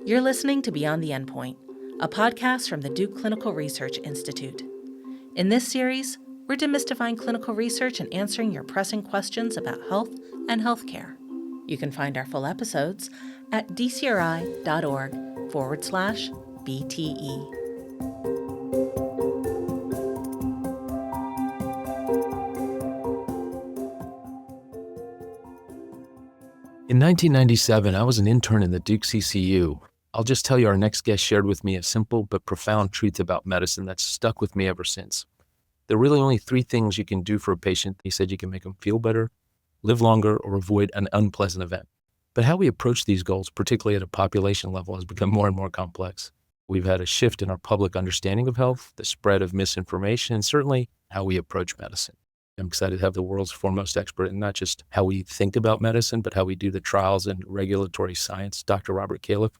You're listening to Beyond the Endpoint, a podcast from the Duke Clinical Research Institute. In this series, we're demystifying clinical research and answering your pressing questions about health and healthcare. You can find our full episodes at dcri.org/BTE. In 1997, I was an intern in the Duke CCU. I'll just tell you, our next guest shared with me a simple but profound truth about medicine that's stuck with me ever since. There are really only three things you can do for a patient. He said you can make them feel better, live longer, or avoid an unpleasant event. But how we approach these goals, particularly at a population level, has become more and more complex. We've had a shift in our public understanding of health, the spread of misinformation, and certainly how we approach medicine. I'm excited to have the world's foremost expert in not just how we think about medicine, but how we do the trials and regulatory science, Dr. Robert Califf.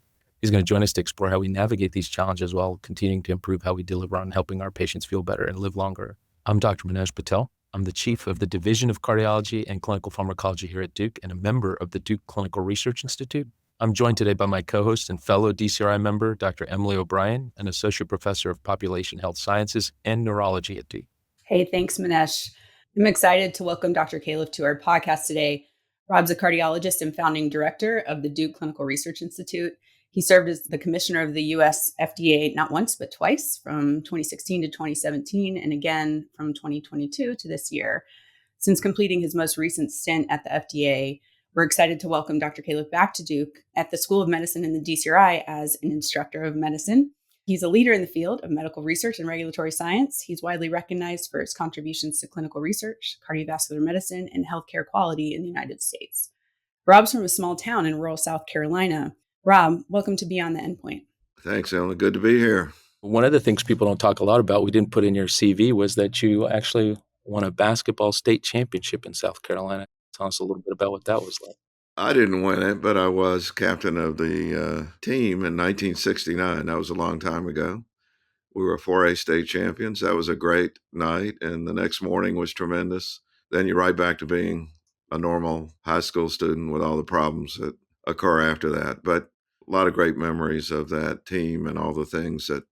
He's going to join us to explore how we navigate these challenges while continuing to improve how we deliver on helping our patients feel better and live longer. I'm Dr. Manesh Patel. I'm the chief of the Division of Cardiology and Clinical Pharmacology here at Duke and a member of the Duke Clinical Research Institute. I'm joined today by my co-host and fellow DCRI member, Dr. Emily O'Brien, an associate professor of population health sciences and neurology at Duke. Hey, thanks, Manesh. I'm excited to welcome Dr. Califf to our podcast today. Rob's a cardiologist and founding director of the Duke Clinical Research Institute. He served as the commissioner of the U.S. FDA not once, but twice, from 2016 to 2017, and again from 2022 to this year. Since completing his most recent stint at the FDA, we're excited to welcome Dr. Califf back to Duke at the School of Medicine in the DCRI as an instructor of medicine. He's a leader in the field of medical research and regulatory science. He's widely recognized for his contributions to clinical research, cardiovascular medicine, and healthcare quality in the United States. Rob's from a small town in rural South Carolina. Rob, welcome to Beyond the Endpoint. Thanks, Ellen. Good to be here. One of the things people don't talk a lot about, we didn't put in your CV, was that you actually won a basketball state championship in South Carolina. Tell us a little bit about what that was like. I didn't win it, but I was captain of the team in 1969. That was a long time ago. We were 4A state champions. That was a great night, and the next morning was tremendous. Then you're right back to being a normal high school student with all the problems that occur after that. But a lot of great memories of that team and all the things that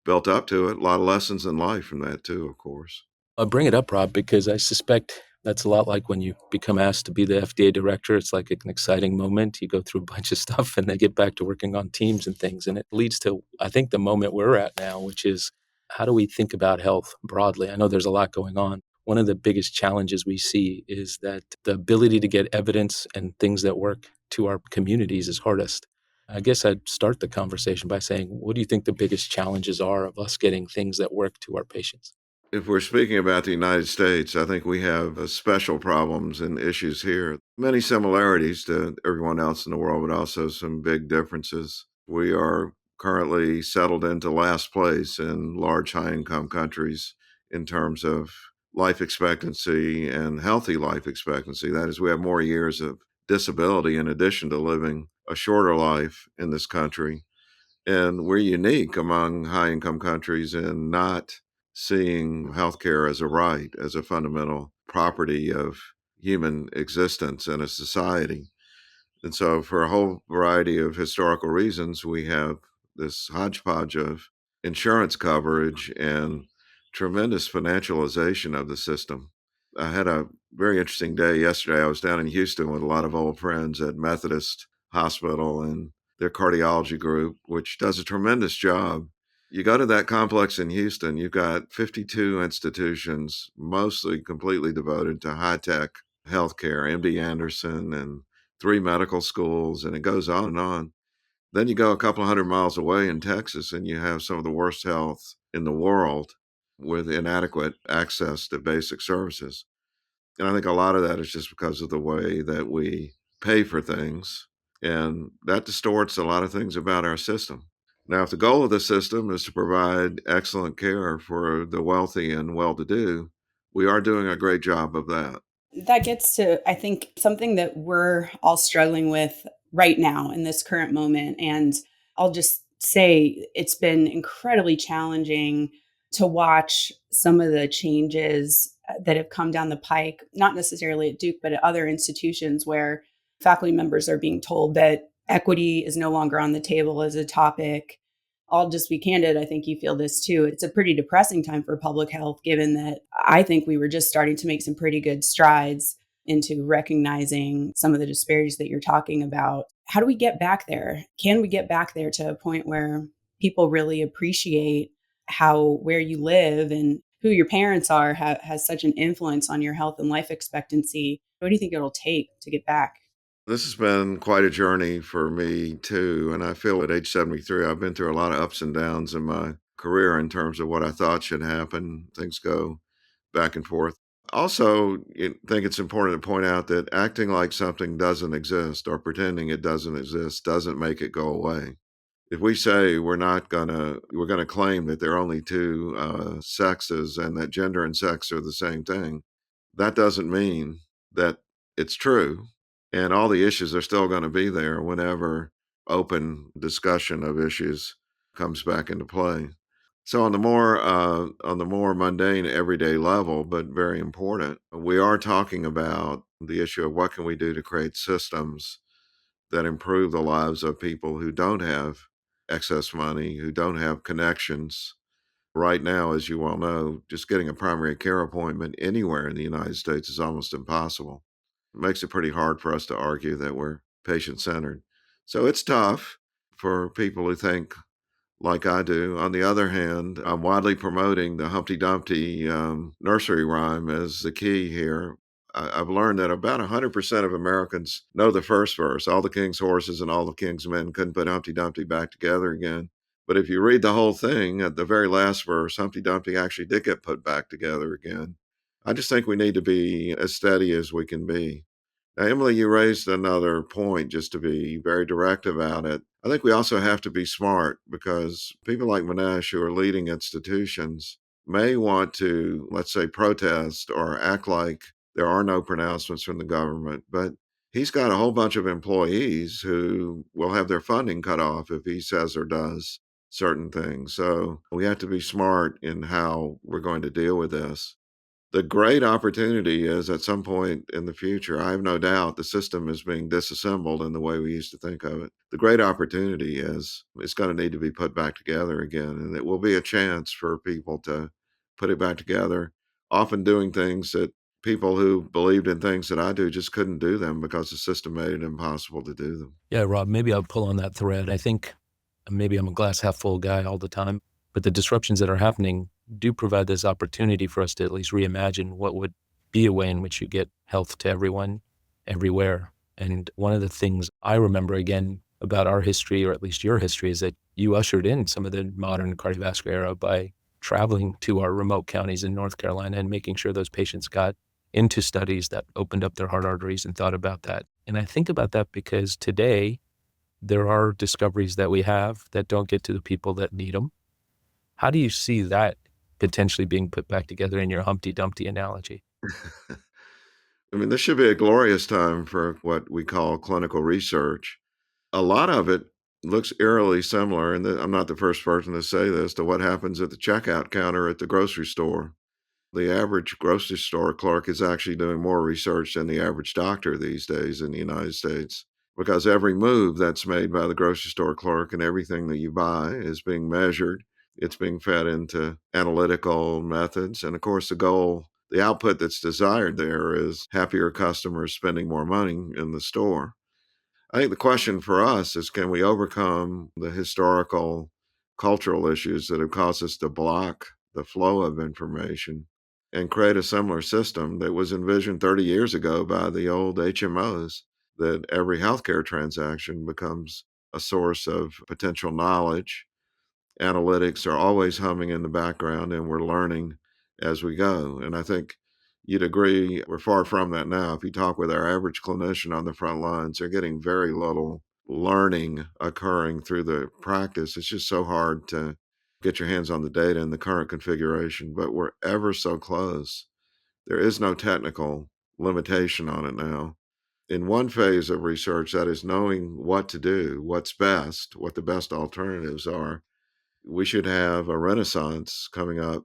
built up to it. A lot of lessons in life from that, too, of course. I'll bring it up, Rob, because I suspect that's a lot like when you become asked to be the FDA director. It's like an exciting moment. You go through a bunch of stuff and then get back to working on teams and things. And it leads to, I think, the moment we're at now, which is how do we think about health broadly? I know there's a lot going on. One of the biggest challenges we see is that the ability to get evidence and things that work to our communities is hardest. I guess I'd start the conversation by saying, what do you think the biggest challenges are of us getting things that work to our patients? If we're speaking about the United States, I think we have special problems and issues here. Many similarities to everyone else in the world, but also some big differences. We are currently settled into last place in large high-income countries in terms of life expectancy and healthy life expectancy. That is, we have more years of disability in addition to living a shorter life in this country. And we're unique among high-income countries in not seeing healthcare as a right, as a fundamental property of human existence in a society. And so for a whole variety of historical reasons, we have this hodgepodge of insurance coverage and tremendous financialization of the system. I had a very interesting day yesterday. I was down in Houston with a lot of old friends at Methodist Hospital and their cardiology group, which does a tremendous job. You go to that complex in Houston, you've got 52 institutions, mostly completely devoted to high-tech healthcare, MD Anderson and 3 medical schools, and it goes on and on. Then you go a couple of 100 miles away in Texas, and you have some of the worst health in the world with inadequate access to basic services. And I think a lot of that is just because of the way that we pay for things, and that distorts a lot of things about our system. Now, if the goal of the system is to provide excellent care for the wealthy and well-to-do, we are doing a great job of that. That gets to, I think, something that we're all struggling with right now in this current moment. And I'll just say it's been incredibly challenging to watch some of the changes that have come down the pike, not necessarily at Duke, but at other institutions where faculty members are being told that Equity is no longer on the table as a topic. I'll just be candid. I think you feel this too. It's a pretty depressing time for public health, given that I think we were just starting to make some pretty good strides into recognizing some of the disparities that you're talking about. How do we get back there? Can we get back there to a point where people really appreciate how where you live and who your parents are has such an influence on your health and life expectancy? What do you think it'll take to get back? This has been quite a journey for me too. And I feel at age 73, I've been through a lot of ups and downs in my career in terms of what I thought should happen. Things go back and forth. Also, I think it's important to point out that acting like something doesn't exist or pretending it doesn't exist doesn't make it go away. If we say we're gonna claim that there are only two sexes and that gender and sex are the same thing, that doesn't mean that it's true. And all the issues are still going to be there whenever open discussion of issues comes back into play. So on the more mundane everyday level, but very important, we are talking about the issue of what can we do to create systems that improve the lives of people who don't have excess money, who don't have connections. Right now, as you all know, just getting a primary care appointment anywhere in the United States is almost impossible. It makes it pretty hard for us to argue that we're patient centered. So it's tough for people who think like I do. On the other hand, I'm widely promoting the Humpty Dumpty nursery rhyme as the key here. I've learned that about 100% of Americans know the first verse. All the king's horses and all the king's men couldn't put Humpty Dumpty back together again. But if you read the whole thing, at the very last verse, Humpty Dumpty actually did get put back together again. I just think we need to be as steady as we can be. Now, Emily, you raised another point just to be very direct about it. I think we also have to be smart because people like Manesh, who are leading institutions, may want to, let's say, protest or act like there are no pronouncements from the government. But he's got a whole bunch of employees who will have their funding cut off if he says or does certain things. So we have to be smart in how we're going to deal with this. The great opportunity is at some point in the future, I have no doubt the system is being disassembled in the way we used to think of it. The great opportunity is it's going to need to be put back together again, and it will be a chance for people to put it back together, often doing things that people who believed in things that I do just couldn't do them because the system made it impossible to do them. Yeah, Rob, maybe I'll pull on that thread. I think maybe I'm a glass half full guy all the time, but the disruptions that are happening do provide this opportunity for us to at least reimagine what would be a way in which you get health to everyone, everywhere. And one of the things I remember again about our history, or at least your history, is that you ushered in some of the modern cardiovascular era by traveling to our remote counties in North Carolina and making sure those patients got into studies that opened up their heart arteries and thought about that. And I think about that because today there are discoveries that we have that don't get to the people that need them. How do you see that potentially being put back together in your Humpty Dumpty analogy? I mean, this should be a glorious time for what we call clinical research. A lot of it looks eerily similar, and I'm not the first person to say this, to what happens at the checkout counter at the grocery store. The average grocery store clerk is actually doing more research than the average doctor these days in the United States because every move that's made by the grocery store clerk and everything that you buy is being measured. It's being fed into analytical methods. And of course, the output that's desired there is happier customers spending more money in the store. I think the question for us is can we overcome the historical, cultural issues that have caused us to block the flow of information and create a similar system that was envisioned 30 years ago by the old HMOs, that every healthcare transaction becomes a source of potential knowledge. Analytics are always humming in the background and we're learning as we go. And I think you'd agree we're far from that now. If you talk with our average clinician on the front lines, they're getting very little learning occurring through the practice. It's just so hard to get your hands on the data in the current configuration, but we're ever so close. There is no technical limitation on it now. In one phase of research, that is knowing what to do, what's best, what the best alternatives are, we should have a renaissance coming up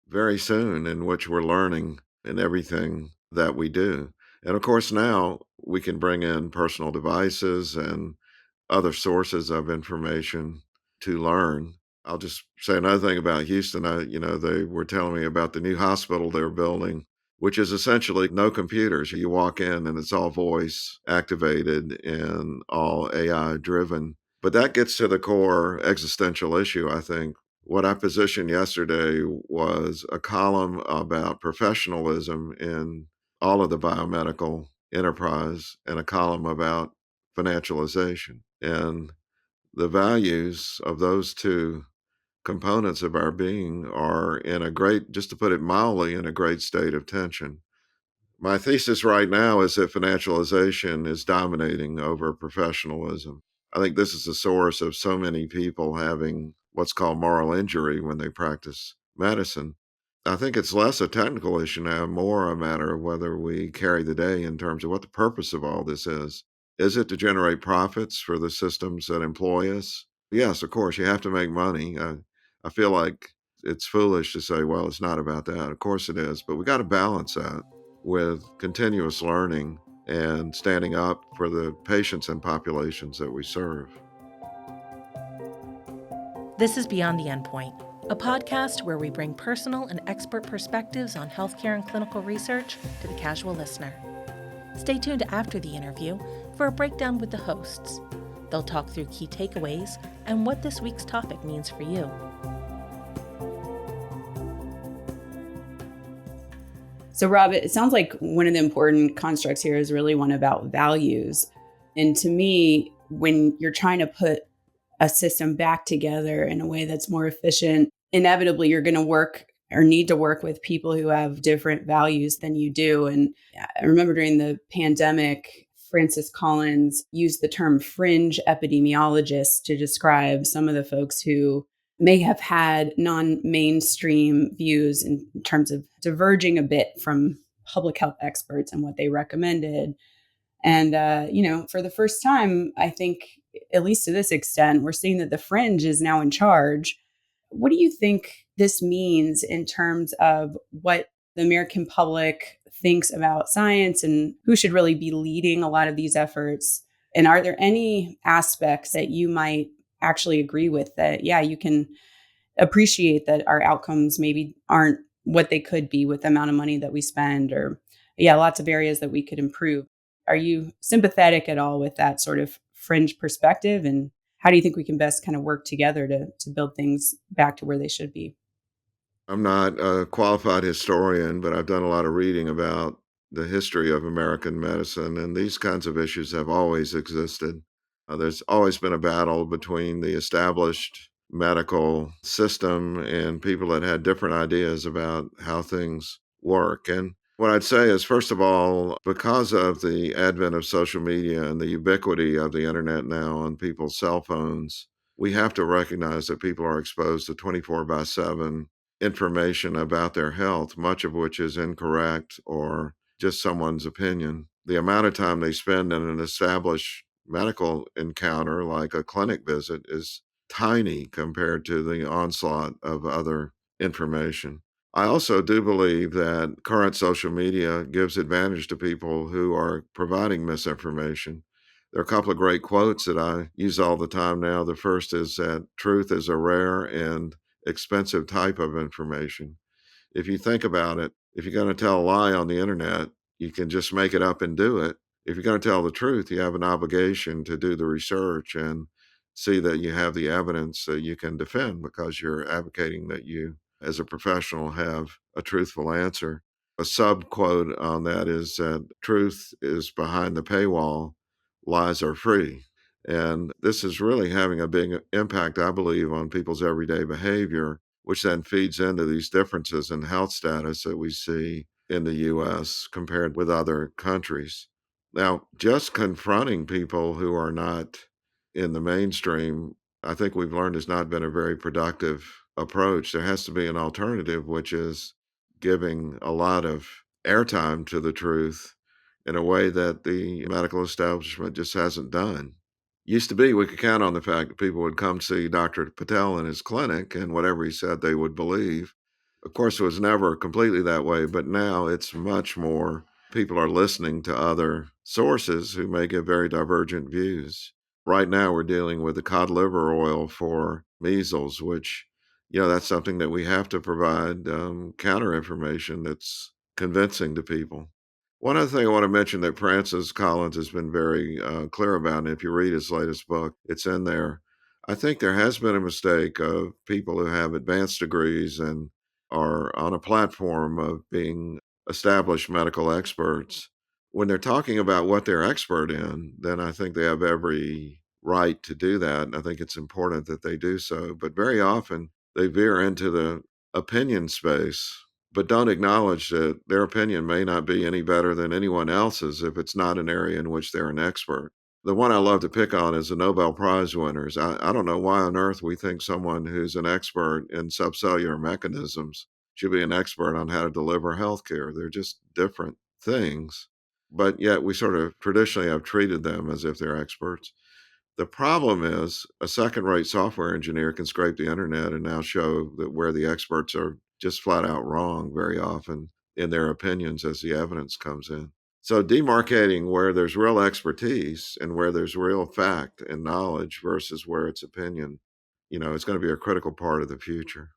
very soon in which we're learning in everything that we do. And of course, now we can bring in personal devices and other sources of information to learn. I'll just say another thing about Houston. They were telling me about the new hospital they're building, which is essentially no computers. You walk in and it's all voice activated and all AI driven. But that gets to the core existential issue, I think. What I positioned yesterday was a column about professionalism in all of the biomedical enterprise and a column about financialization. And the values of those two components of our being are in a great, just to put it mildly, in a great state of tension. My thesis right now is that financialization is dominating over professionalism. I think this is the source of so many people having what's called moral injury when they practice medicine. I think it's less a technical issue now, more a matter of whether we carry the day in terms of what the purpose of all this is. Is it to generate profits for the systems that employ us? Yes, of course, you have to make money. I feel like it's foolish to say, well, it's not about that. Of course it is, but we got to balance that with continuous learning and standing up for the patients and populations that we serve. This is Beyond the Endpoint, a podcast where we bring personal and expert perspectives on healthcare and clinical research to the casual listener. Stay tuned after the interview for a breakdown with the hosts. They'll talk through key takeaways and what this week's topic means for you. So, Rob, it sounds like one of the important constructs here is really one about values. And to me, when you're trying to put a system back together in a way that's more efficient, inevitably you're going to work or need to work with people who have different values than you do. And I remember during the pandemic, Francis Collins used the term fringe epidemiologists to describe some of the folks who may have had non-mainstream views in terms of diverging a bit from public health experts and what they recommended. And, for the first time, I think, at least to this extent, we're seeing that the fringe is now in charge. What do you think this means in terms of what the American public thinks about science and who should really be leading a lot of these efforts? And are there any aspects that you might actually agree with that, yeah, you can appreciate that our outcomes maybe aren't what they could be with the amount of money that we spend, or yeah, lots of areas that we could improve? Are you sympathetic at all with that sort of fringe perspective? And how do you think we can best kind of work together to build things back to where they should be? I'm not a qualified historian, but I've done a lot of reading about the history of American medicine, and these kinds of issues have always existed. There's always been a battle between the established medical system and people that had different ideas about how things work. And what I'd say is, first of all, because of the advent of social media and the ubiquity of the internet now on people's cell phones, we have to recognize that people are exposed to 24/7 information about their health, much of which is incorrect or just someone's opinion. The amount of time they spend in an established medical encounter, like a clinic visit, is tiny compared to the onslaught of other information. I also do believe that current social media gives advantage to people who are providing misinformation. There are a couple of great quotes that I use all the time now. The first is that truth is a rare and expensive type of information. If you think about it, if you're going to tell a lie on the internet, you can just make it up and do it. If you're going to tell the truth, you have an obligation to do the research and see that you have the evidence that you can defend because you're advocating that you, as a professional, have a truthful answer. A sub quote on that is that truth is behind the paywall, lies are free. And this is really having a big impact, I believe, on people's everyday behavior, which then feeds into these differences in health status that we see in the US compared with other countries. Now, just confronting people who are not in the mainstream, I think we've learned has not been a very productive approach. There has to be an alternative, which is giving a lot of airtime to the truth in a way that the medical establishment just hasn't done. Used to be we could count on the fact that people would come see Dr. Patel in his clinic and whatever he said they would believe. Of course, it was never completely that way, but now it's much more. People are listening to other sources who may give very divergent views. Right now, we're dealing with the cod liver oil for measles, which, that's something that we have to provide counter information that's convincing to people. One other thing I want to mention that Francis Collins has been very clear about, and if you read his latest book, it's in there. I think there has been a mistake of people who have advanced degrees and are on a platform of being established medical experts. When they're talking about what they're expert in, then I think they have every right to do that. And I think it's important that they do so. But very often they veer into the opinion space, but don't acknowledge that their opinion may not be any better than anyone else's if it's not an area in which they're an expert. The one I love to pick on is the Nobel Prize winners. I don't know why on earth we think someone who's an expert in subcellular mechanisms should be an expert on how to deliver healthcare. They're just different things, but yet we sort of traditionally have treated them as if they're experts. The problem is a second-rate software engineer can scrape the internet and now show that where the experts are just flat out wrong very often in their opinions as the evidence comes in. So demarcating where there's real expertise and where there's real fact and knowledge versus where it's opinion, is going to be a critical part of the future.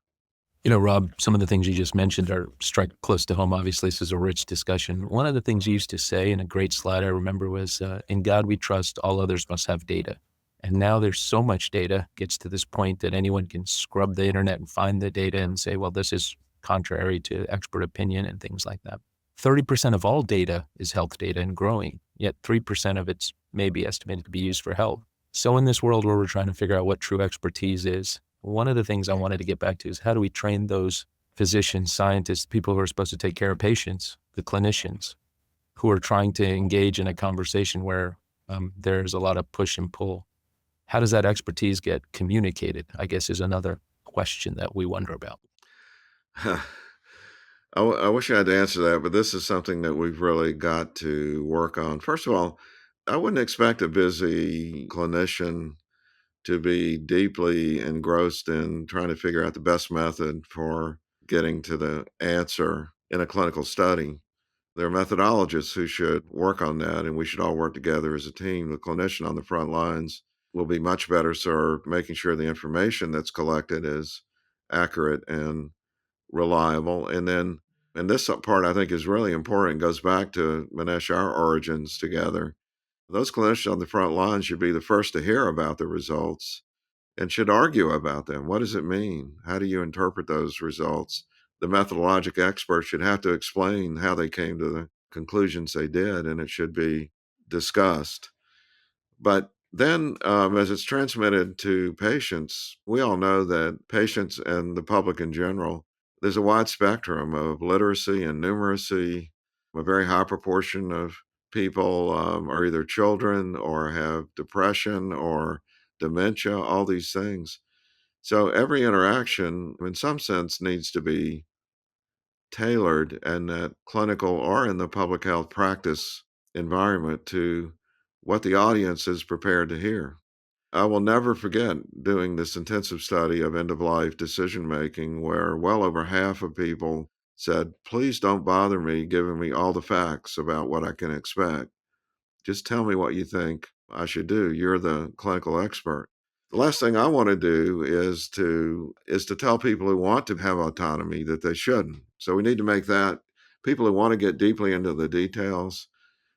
Rob, some of the things you just mentioned are strike close to home. Obviously, this is a rich discussion. One of the things you used to say in a great slide I remember was, in God we trust, all others must have data. And now there's so much data, gets to this point that anyone can scrub the internet and find the data and say, well, this is contrary to expert opinion and things like that. 30% of all data is health data and growing, yet 3% of it's maybe estimated to be used for health. So in this world where we're trying to figure out what true expertise is, one of the things I wanted to get back to is how do we train those physicians, scientists, people who are supposed to take care of patients, the clinicians, who are trying to engage in a conversation where there's a lot of push and pull. How does that expertise get communicated, I guess, is another question that we wonder about. I wish I had to answer that, but this is something that we've really got to work on. First of all, I wouldn't expect a busy clinician to be deeply engrossed in trying to figure out the best method for getting to the answer in a clinical study. There are methodologists who should work on that, and we should all work together as a team. The clinician on the front lines will be much better served making sure the information that's collected is accurate and reliable. And this part I think is really important, goes back to Manesh, our origins together. Those clinicians on the front line should be the first to hear about the results and should argue about them. What does it mean? How do you interpret those results? The methodologic experts should have to explain how they came to the conclusions they did, and it should be discussed. But then, as it's transmitted to patients, we all know that patients and the public in general, there's a wide spectrum of literacy and numeracy. A very high proportion of people are either children or have depression or dementia, all these things. So every interaction, in some sense, needs to be tailored and that clinical or in the public health practice environment to what the audience is prepared to hear. I will never forget doing this intensive study of end of life decision making where well over half of people said, please don't bother me giving me all the facts about what I can expect. Just tell me what you think I should do. You're the clinical expert. The last thing I want to do is to tell people who want to have autonomy that they shouldn't. So we need to make that people who want to get deeply into the details,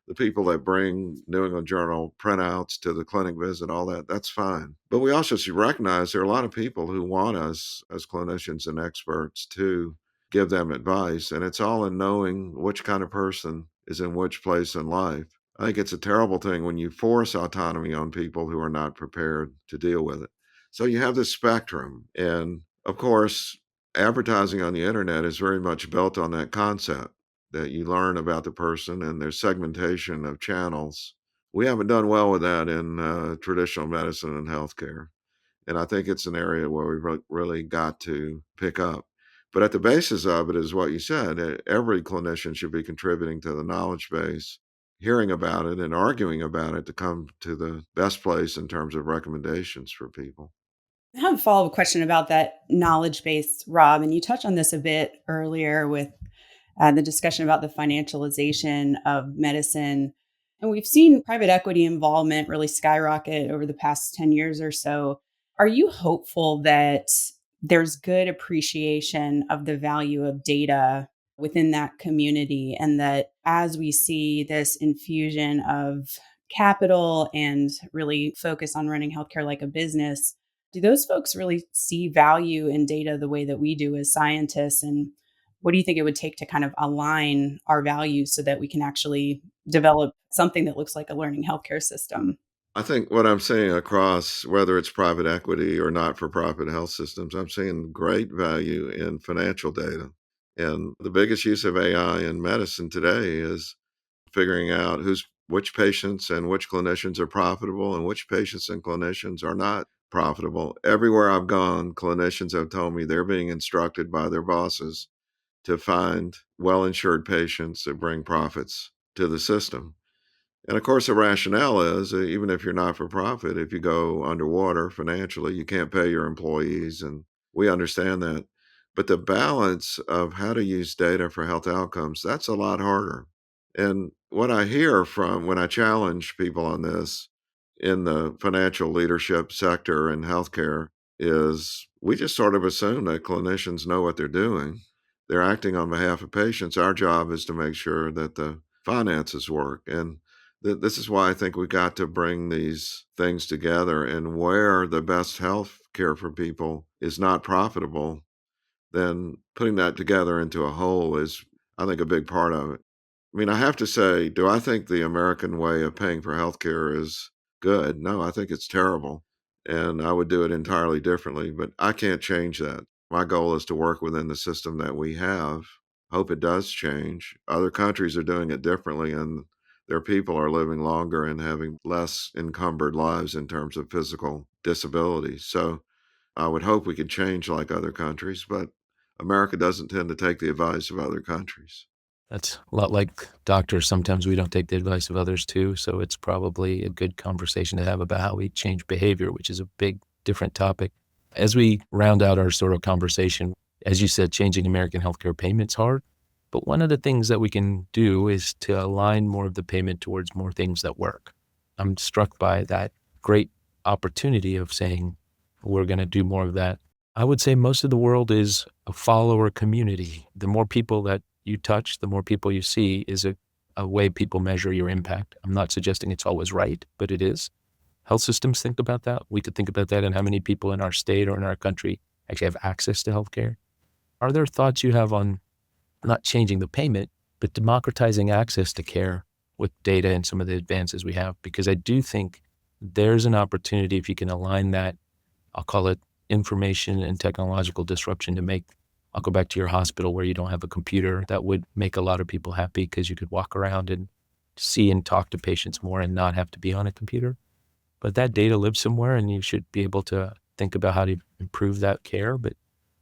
the people that bring New England Journal printouts to the clinic visit, all that, that's fine. But we also should recognize there are a lot of people who want us as clinicians and experts to give them advice. And it's all in knowing which kind of person is in which place in life. I think it's a terrible thing when you force autonomy on people who are not prepared to deal with it. So you have this spectrum. And of course, advertising on the internet is very much built on that concept that you learn about the person and there's segmentation of channels. We haven't done well with that in traditional medicine and healthcare. And I think it's an area where we've really got to pick up. But at the basis of it is what you said. Every clinician should be contributing to the knowledge base, hearing about it and arguing about it to come to the best place in terms of recommendations for people. I have a follow-up question about that knowledge base, Rob, and you touched on this a bit earlier with the discussion about the financialization of medicine. And we've seen private equity involvement really skyrocket over the past 10 years or so. Are you hopeful that there's good appreciation of the value of data within that community, and that as we see this infusion of capital and really focus on running healthcare like a business, do those folks really see value in data the way that we do as scientists? And what do you think it would take to kind of align our values so that we can actually develop something that looks like a learning healthcare system? I think what I'm seeing across, whether it's private equity or not for profit health systems, I'm seeing great value in financial data. And the biggest use of AI in medicine today is figuring out which patients and which clinicians are profitable and which patients and clinicians are not profitable. Everywhere I've gone, clinicians have told me they're being instructed by their bosses to find well insured patients that bring profits to the system. And of course, the rationale is even if you're not for profit, if you go underwater financially, you can't pay your employees. And we understand that. But the balance of how to use data for health outcomes, that's a lot harder. And what I hear from when I challenge people on this in the financial leadership sector in healthcare is we just sort of assume that clinicians know what they're doing. They're acting on behalf of patients. Our job is to make sure that the finances work. And this is why I think we got to bring these things together. And where the best health care for people is not profitable, then putting that together into a whole is, I think, a big part of it. I mean, I have to say, do I think the American way of paying for healthcare is good? No, I think it's terrible. And I would do it entirely differently, but I can't change that. My goal is to work within the system that we have. Hope it does change. Other countries are doing it differently, and their people are living longer and having less encumbered lives in terms of physical disability. So I would hope we could change like other countries, but America doesn't tend to take the advice of other countries. That's a lot like doctors. Sometimes we don't take the advice of others too. So it's probably a good conversation to have about how we change behavior, which is a big, different topic. As we round out our sort of conversation, as you said, changing American healthcare payment's hard. But one of the things that we can do is to align more of the payment towards more things that work. I'm struck by that great opportunity of saying we're going to do more of that. I would say most of the world is a follower community. The more people that you touch, the more people you see is a way people measure your impact. I'm not suggesting it's always right, but it is. Health systems think about that. We could think about that and how many people in our state or in our country actually have access to healthcare. Are there thoughts you have on not changing the payment, but democratizing access to care with data and some of the advances we have? Because I do think there's an opportunity if you can align that, I'll call it information and technological disruption to make, I'll go back to your hospital where you don't have a computer. That would make a lot of people happy because you could walk around and see and talk to patients more and not have to be on a computer. But that data lives somewhere and you should be able to think about how to improve that care. But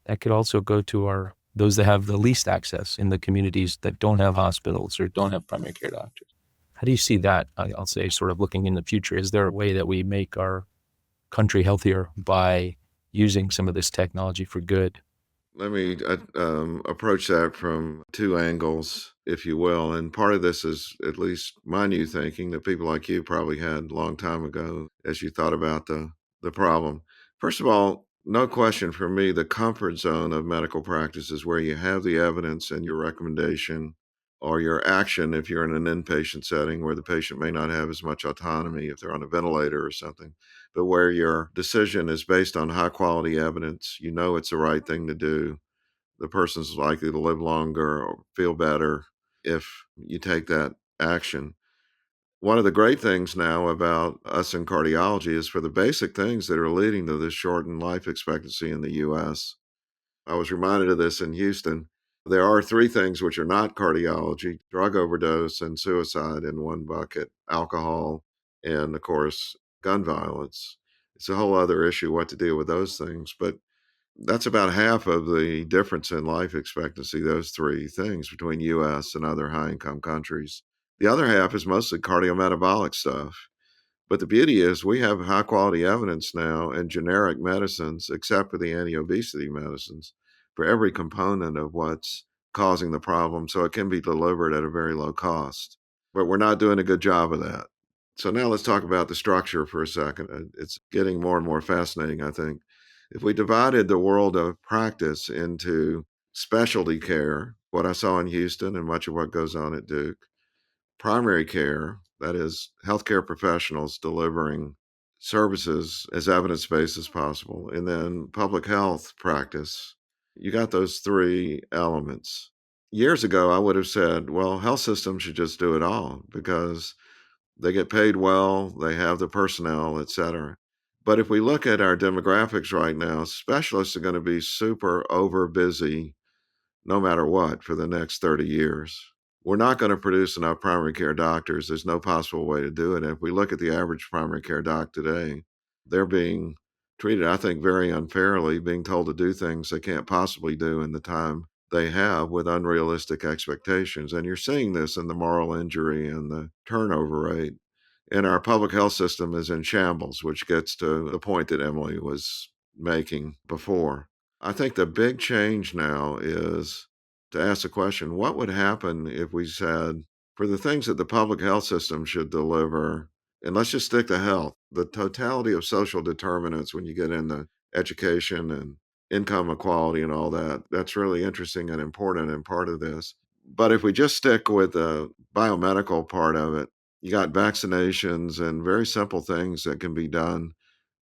that could also go to those that have the least access in the communities that don't have hospitals or don't have primary care doctors. How do you see that? I'll say sort of looking in the future, is there a way that we make our country healthier by using some of this technology for good? Let me approach that from two angles, if you will. And part of this is at least my new thinking that people like you probably had a long time ago as you thought about the problem. First of all, no question for me, the comfort zone of medical practice is where you have the evidence and your recommendation or your action if you're in an inpatient setting where the patient may not have as much autonomy if they're on a ventilator or something, but where your decision is based on high quality evidence. You know it's the right thing to do. The person's likely to live longer or feel better if you take that action. One of the great things now about us in cardiology is for the basic things that are leading to this shortened life expectancy in the US. I was reminded of this in Houston. There are three things which are not cardiology: drug overdose and suicide in one bucket, alcohol, and of course, gun violence. It's a whole other issue what to deal with those things. But that's about half of the difference in life expectancy, those three things between US and other high income countries. The other half is mostly cardiometabolic stuff. But the beauty is we have high quality evidence now and generic medicines, except for the anti-obesity medicines, for every component of what's causing the problem. So it can be delivered at a very low cost. but we're not doing a good job of that. So now let's talk about the structure for a second. It's getting more and more fascinating, I think. If we divided the world of practice into specialty care, what I saw in Houston and much of what goes on at Duke, primary care, that is, healthcare professionals delivering services as evidence based as possible, and then public health practice, you got those three elements. Years ago, I would have said, well, health systems should just do it all because they get paid well, they have the personnel, et cetera. But if we look at our demographics right now, specialists are going to be super over busy no matter what for the next 30 years. We're not going to produce enough primary care doctors. There's no possible way to do it. And if we look at the average primary care doc today, they're being treated, I think, very unfairly, being told to do things they can't possibly do in the time they have with unrealistic expectations. And you're seeing this in the moral injury and the turnover rate. And our public health system is in shambles, which gets to the point that Emily was making before. I think the big change now is to ask the question, what would happen if we said, for the things that the public health system should deliver, and let's just stick to health, the totality of social determinants when you get into education and income equality and all that, that's really interesting and important and part of this. But if we just stick with the biomedical part of it, you got vaccinations and very simple things that can be done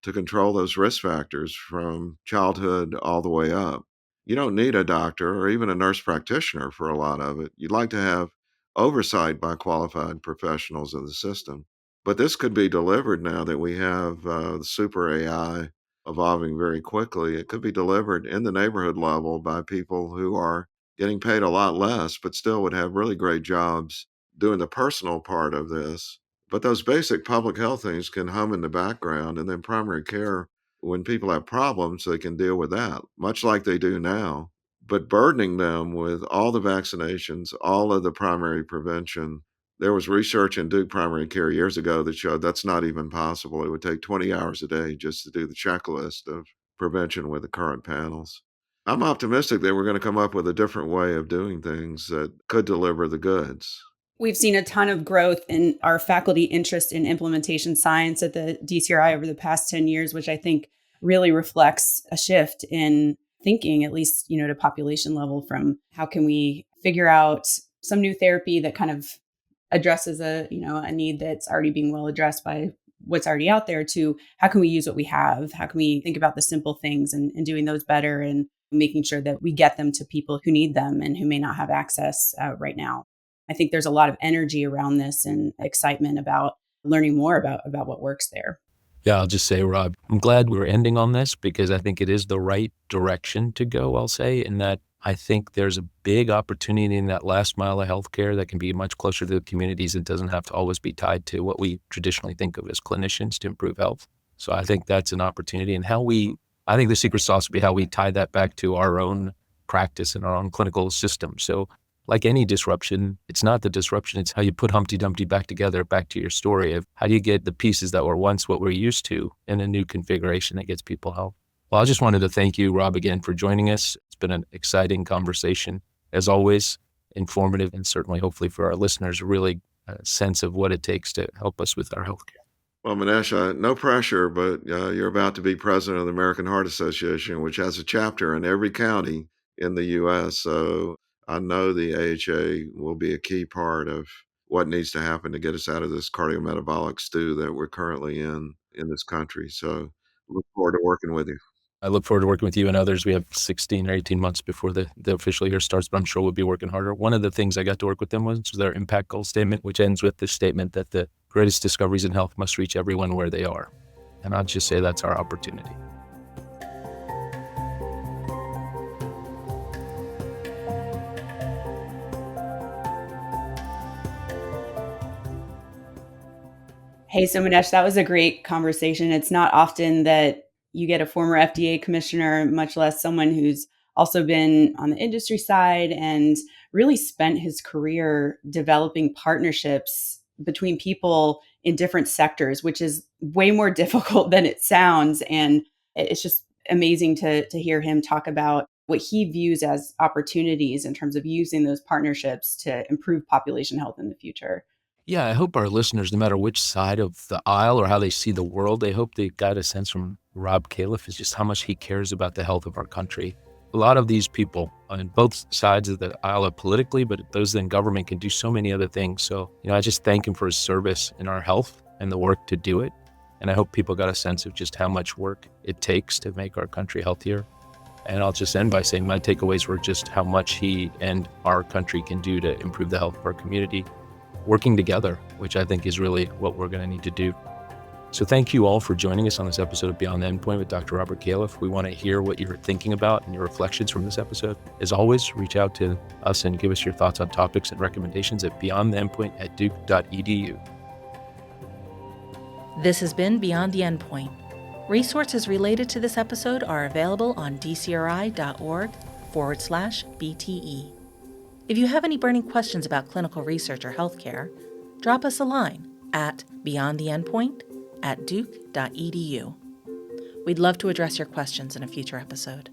to control those risk factors from childhood all the way up. You don't need a doctor or even a nurse practitioner for a lot of it. You'd like to have oversight by qualified professionals of the system. But this could be delivered now that we have the super AI evolving very quickly. It could be delivered in the neighborhood level by people who are getting paid a lot less, but still would have really great jobs doing the personal part of this. But those basic public health things can hum in the background, and then primary care, when people have problems, they can deal with that, much like they do now. But burdening them with all the vaccinations, all of the primary prevention, there was research in Duke primary care years ago that showed that's not even possible. It would take 20 hours a day just to do the checklist of prevention with the current panels. I'm optimistic that we're going to come up with a different way of doing things that could deliver the goods. We've seen a ton of growth in our faculty interest in implementation science at the DCRI over the past 10 years, which I think really reflects a shift in thinking, at least, to population level, from how can we figure out some new therapy that kind of addresses a need that's already being well addressed by what's already out there, to how can we use what we have? How can we think about the simple things and doing those better and making sure that we get them to people who need them and who may not have access right now. I think there's a lot of energy around this and excitement about learning more about what works there. Yeah, I'll just say, Rob, I'm glad we're ending on this because I think it is the right direction to go, I'll say, in that I think there's a big opportunity in that last mile of healthcare that can be much closer to the communities. It doesn't have to always be tied to what we traditionally think of as clinicians to improve health. So I think that's an opportunity. And I think the secret sauce would be how we tie that back to our own practice and our own clinical system. So like any disruption, it's not the disruption, it's how you put Humpty Dumpty back together, back to your story of how do you get the pieces that were once what we're used to in a new configuration that gets people help. Well, I just wanted to thank you, Rob, again for joining us. It's been an exciting conversation. As always, informative, and certainly, hopefully for our listeners, really a sense of what it takes to help us with our healthcare. Well, Manesh, no pressure, but you're about to be president of the American Heart Association, which has a chapter in every county in the U.S. So I know the AHA will be a key part of what needs to happen to get us out of this cardiometabolic stew that we're currently in this country. So look forward to working with you. I look forward to working with you and others. We have 16 or 18 months before the official year starts, but I'm sure we'll be working harder. One of the things I got to work with them was their impact goal statement, which ends with the statement that the greatest discoveries in health must reach everyone where they are. And I'll just say that's our opportunity. Hey, so Manesh, that was a great conversation. It's not often that you get a former FDA commissioner, much less someone who's also been on the industry side and really spent his career developing partnerships between people in different sectors, which is way more difficult than it sounds. And it's just amazing to hear him talk about what he views as opportunities in terms of using those partnerships to improve population health in the future. Yeah, I hope our listeners, no matter which side of the aisle or how they see the world, they hope they got a sense from Rob Califf is just how much he cares about the health of our country. A lot of these people on both sides of the aisle politically, but those in government can do so many other things. So, I just thank him for his service in our health and the work to do it. And I hope people got a sense of just how much work it takes to make our country healthier. And I'll just end by saying my takeaways were just how much he and our country can do to improve the health of our community, working together, which I think is really what we're going to need to do. So thank you all for joining us on this episode of Beyond the Endpoint with Dr. Robert Califf. We want to hear what you're thinking about and your reflections from this episode. As always, reach out to us and give us your thoughts on topics and recommendations at beyondtheendpoint@duke.edu. This has been Beyond the Endpoint. Resources related to this episode are available on dcri.org/BTE. If you have any burning questions about clinical research or healthcare, drop us a line at beyondtheendpoint@duke.edu. We'd love to address your questions in a future episode.